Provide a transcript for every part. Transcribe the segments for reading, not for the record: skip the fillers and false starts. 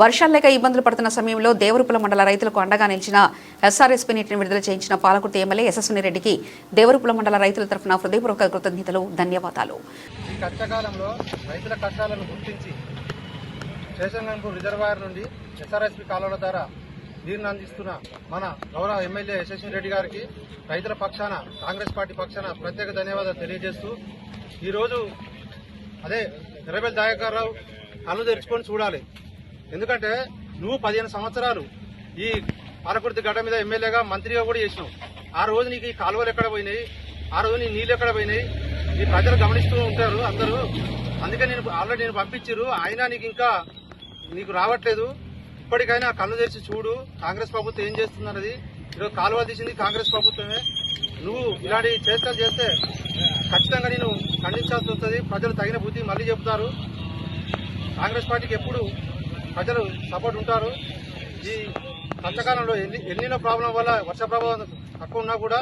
వర్షాలు లేక ఇబ్బందులు పడుతున్న సమయంలో దేవరూపల మండల రైతులకు అండగా నిలిచిన ఎస్ఆర్ఎస్పీ నీటిని విడుదల చేయించిన పాలకుర్తి ఎమ్మెల్యే యశస్విని రెడ్డికి దేవరూపల మండల రైతుల తరఫున హృదయపూర్వక కృతజ్ఞతలు, ధన్యవాదాలు. ఈ కష్టకాలంలో రైతుల కష్టాలను గుర్తించి శేషంగన్పూర్ రిజర్వాయర్ నుండి ఎస్ఆర్ఎస్పీ కాలువల ద్వారా నీరును అందిస్తున్న మన గౌరవ ఎమ్మెల్యే యశస్విని రెడ్డి గారికి రైతుల పక్షాన, కాంగ్రెస్ పార్టీ పక్షాన ప్రత్యేక ధన్యవాదాలు తెలియజేస్తూ, ఈరోజు అదే ఎర్రబెల్లి దయాకర్ రావు కళ్ళు తెరుచుకొని చూడాలి. ఎందుకంటే నువ్వు 15 సంవత్సరాలు ఈ పాలకుర్తి గడ్డ మీద ఎమ్మెల్యేగా, మంత్రిగా కూడా చేసినావు. ఆ రోజు నీకు ఈ కాలువలు ఎక్కడ పోయినాయి, ఆ రోజు నీ నీళ్ళు ఎక్కడ పోయినాయి, ఈ ప్రజలు గమనిస్తూ ఉంటారు అందరూ. అందుకే నేను ఆల్రెడీ పంపించారు, అయినా నీకు రావట్లేదు. ఇప్పటికైనా కళ్ళు తెరిచి చూడు, కాంగ్రెస్ ప్రభుత్వం ఏం చేస్తుందన్నది. ఈరోజు కాలువ తీసింది కాంగ్రెస్ ప్రభుత్వమే. నువ్వు ఇలాంటి చేష్టలు చేస్తే ఖచ్చితంగా నేను ఖండించాల్సి వస్తుంది. ప్రజలు తగిన బుద్ధి మళ్ళీ చెబుతారు. కాంగ్రెస్ పార్టీకి ఎప్పుడు ప్రజలు సపోర్ట్ ఉంటారు. ఈ కష్టకాలంలో ఎన్నెన్నో ప్రాబ్లం వల్ల వర్ష ప్రభావం తక్కువ ఉన్నా కూడా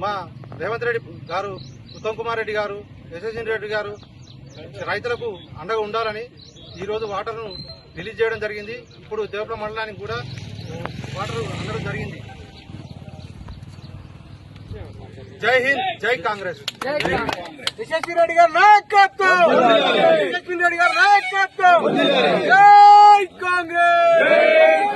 మా రేవంత్ రెడ్డి గారు, ఉత్తమ్ కుమార్ రెడ్డి గారు, యశస్విని రెడ్డి గారు రైతులకు అండగా ఉండాలని ఈరోజు వాటర్ను రిలీజ్ చేయడం జరిగింది. ఇప్పుడు దేవరూపల మండలానికి కూడా వాటర్ అందడం జరిగింది. జై హింద్, జై కాంగ్రెస్. యశస్వి రెడ్డి గారు నాయకత్వం, యశస్వి రెడ్డి గారు నాయకత్వం. జై కాంగ్రెస్.